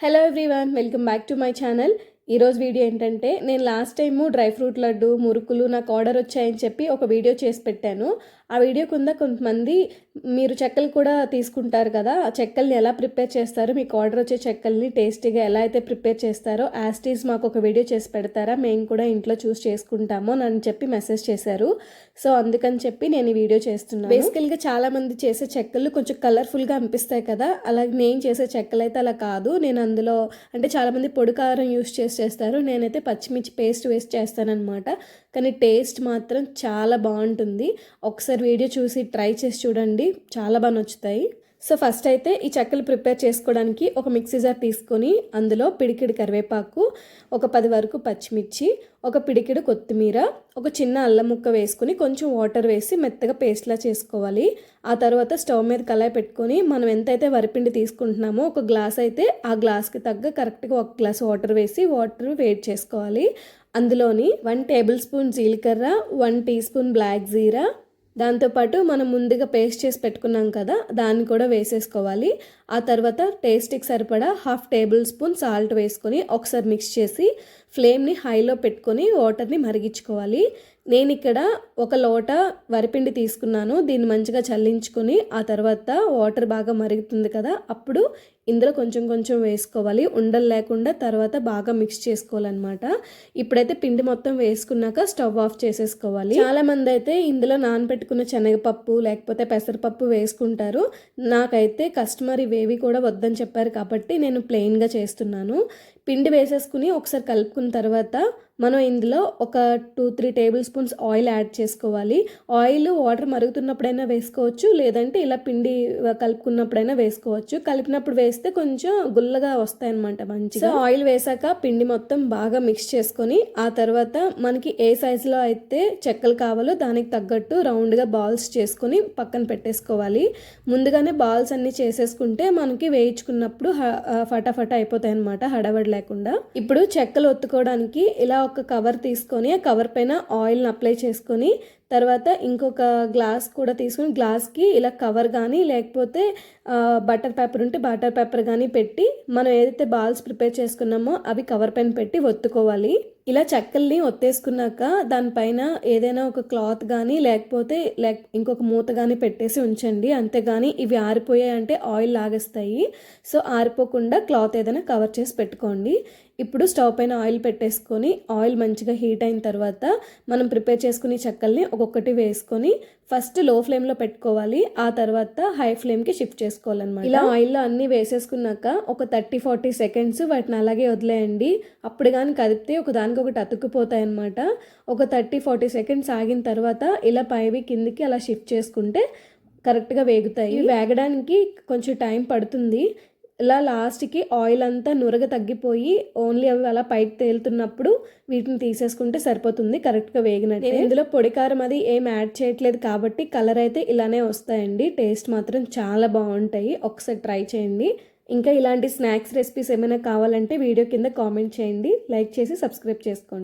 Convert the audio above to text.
Hello everyone, welcome back to my channel. ఈరోజు video ఏంటంటే, నేను last time dry fruit laddu మురుకులు నాకు ఆర్డర్ వచ్చాయని చెప్పి ఒక వీడియో చేసి పెట్టాను. ఆ వీడియో కింద కొంతమంది మీరు చెక్కలు కూడా తీసుకుంటారు కదా, ఆ చెక్కల్ని ఎలా ప్రిపేర్ చేస్తారో, మీకు ఆర్డర్ వచ్చే చెక్కల్ని టేస్టీగా ఎలా అయితే ప్రిపేర్ చేస్తారో యాస్టీస్ మాకు ఒక వీడియో చేసి పెడతారా, మేము కూడా ఇంట్లో చూసి చేసుకుంటాము అని చెప్పి మెసేజ్ చేశారు. సో అందుకని చెప్పి నేను ఈ వీడియో చేస్తున్నాను. బేసికల్గా చాలామంది చేసే చెక్కలు కొంచెం కలర్ఫుల్గా అనిపిస్తాయి కదా, అలాగే నేను చేసే చెక్కలు అయితే అలా కాదు. నేను అందులో అంటే చాలామంది పొడి కారం యూస్ చేస్తారు, నేనైతే పచ్చిమిర్చి పేస్ట్ వేస్ట్ చేస్తానన్నమాట. కానీ టేస్ట్ మాత్రం చాలా బాగుంటుంది. ఒకసారి వీడియో చూసి ట్రై చేసి చూడండి, చాలా బాగా నచ్చుతాయి. సో ఫస్ట్ అయితే ఈ చెక్కలు ప్రిపేర్ చేసుకోవడానికి ఒక మిక్సీ జార్ తీసుకొని అందులో పిడికిడి కరివేపాకు, ఒక 10 వరకు పచ్చిమిర్చి, ఒక పిడికిడు కొత్తిమీర, ఒక చిన్న అల్లం ముక్క వేసుకొని కొంచెం వాటర్ వేసి మెత్తగా పేస్ట్లా చేసుకోవాలి. ఆ తర్వాత స్టవ్ మీద కళాయి పెట్టుకొని మనం ఎంతైతే వరిపిండి తీసుకుంటున్నామో ఒక గ్లాస్ అయితే ఆ గ్లాస్కి తగ్గ కరెక్ట్గా 1 గ్లాస్ వాటర్ వేసి వాటర్ వేడి చేసుకోవాలి. అందులోని 1 టేబుల్ స్పూన్ జీలకర్ర, 1 టీ స్పూన్ బ్లాక్ జీరా, దాంతోపాటు మనం ముందుగా పేస్ట్ చేసి పెట్టుకున్నాం కదా దాన్ని కూడా వేసేసుకోవాలి. ఆ తర్వాత టేస్ట్కి సరిపడా 1/2 టేబుల్ స్పూన్ సాల్ట్ వేసుకొని ఒకసారి మిక్స్ చేసి ఫ్లేమ్ని హైలో పెట్టుకొని వాటర్ని మరిగించుకోవాలి. నేను ఇక్కడ 1 లోట వరిపిండి తీసుకున్నాను. దీన్ని మంచిగా చల్లించుకొని ఆ తర్వాత వాటర్ బాగా మరుగుతుంది కదా, అప్పుడు ఇందులో కొంచెం కొంచెం వేసుకోవాలి, ఉండలు లేకుండా. తర్వాత బాగా మిక్స్ చేసుకోవాలన్నమాట. ఇప్పుడైతే పిండి మొత్తం వేసుకున్నాక స్టవ్ ఆఫ్ చేసేసుకోవాలి. చాలామంది అయితే ఇందులో నానబెట్టుకున్న శనగపప్పు లేకపోతే పెసరపప్పు వేసుకుంటారు. నాకైతే కస్టమర్ ఇవేవి కూడా వద్దని చెప్పారు కాబట్టి నేను ప్లెయిన్గా చేస్తున్నాను. పిండి వేసేసుకుని ఒకసారి కలుపుకున్న తర్వాత మనం ఇందులో ఒక 2-3 టేబుల్ స్పూన్స్ ఆయిల్ యాడ్ చేసుకోవాలి. ఆయిల్ వాటర్ మరుగుతున్నప్పుడైనా వేసుకోవచ్చు, లేదంటే ఇలా పిండి కలుపుకున్నప్పుడైనా వేసుకోవచ్చు. కలిపినప్పుడు వేస్తే కొంచెం గుల్లగా వస్తాయన్నమాట మంచిగా. ఆయిల్ వేసాక పిండి మొత్తం బాగా మిక్స్ చేసుకొని ఆ తర్వాత మనకి ఏ సైజులో అయితే చెక్కలు కావాలో దానికి తగ్గట్టు రౌండ్గా బాల్స్ చేసుకొని పక్కన పెట్టేసుకోవాలి. ముందుగానే బాల్స్ అన్ని చేసేసుకుంటే మనకి వేయించుకున్నప్పుడు ఫటాఫటా అయిపోతాయి అన్నమాట, హడావడి లేకుండా. ఇప్పుడు చెక్కలు ఒత్తుకోవడానికి ఇలా ఒక కవర్ తీసుకొని ఆ కవర్ పైన ఆయిల్ని అప్లై చేసుకొని తర్వాత ఇంకొక గ్లాస్ కూడా తీసుకొని గ్లాస్కి ఇలా కవర్ కానీ లేకపోతే బటర్ పేపర్ ఉంటే బటర్ పేపర్ కానీ పెట్టి మనం ఏదైతే బాల్స్ ప్రిపేర్ చేసుకున్నామో అవి కవర్ పైన పెట్టి ఒత్తుకోవాలి. ఇలా చెక్కల్ని ఒత్తేసుకున్నాక దానిపైన ఏదైనా ఒక క్లాత్ కానీ లేకపోతే ఇంకొక మూత కానీ పెట్టేసి ఉంచండి. అంతేగాని ఇవి ఆరిపోయాయి అంటే ఆయిల్ లాగేస్తాయి. సో ఆరిపోకుండా క్లాత్ ఏదైనా కవర్ చేసి పెట్టుకోండి. ఇప్పుడు స్టవ్ పైన ఆయిల్ పెట్టేసుకొని ఆయిల్ మంచిగా హీట్ అయిన తర్వాత మనం ప్రిపేర్ చేసుకుని చెక్కల్ని ఒక్కొక్కటి వేసుకొని ఫస్ట్ లో ఫ్లేమ్లో పెట్టుకోవాలి. ఆ తర్వాత హై ఫ్లేమ్కి షిఫ్ట్ చేసుకోవాలన్నమాట. ఇలా ఆయిల్లో అన్నీ వేసేసుకున్నాక ఒక 30-40 సెకండ్స్ వాటిని అలాగే వదిలేయండి. అప్పుడు కానీ కదిపితే ఒకదానికొకటి అతుక్కుపోతాయి అన్నమాట. ఒక 30-40 సెకండ్స్ ఆగిన తర్వాత ఇలా పైవి కిందికి అలా షిఫ్ట్ చేసుకుంటే కరెక్ట్గా వేగుతాయి. వేగడానికి కొంచెం టైం పడుతుంది. ఇలా లాస్ట్కి ఆయిల్ అంతా నురగ తగ్గిపోయి ఓన్లీ అవి అలా పైకి తేలుతున్నప్పుడు వీటిని తీసేసుకుంటే సరిపోతుంది, కరెక్ట్గా వేగినట్టు. నేను ఇందులో పొడి కారం అది ఏం యాడ్ చేయట్లేదు కాబట్టి కలర్ అయితే ఇలానే వస్తాయండి. టేస్ట్ మాత్రం చాలా బాగుంటాయి, ఒకసారి ట్రై చేయండి. ఇంకా ఇలాంటి స్నాక్స్ రెసిపీస్ ఏమైనా కావాలంటే వీడియో కింద కామెంట్ చేయండి, లైక్ చేసి సబ్స్క్రైబ్ చేసుకోండి.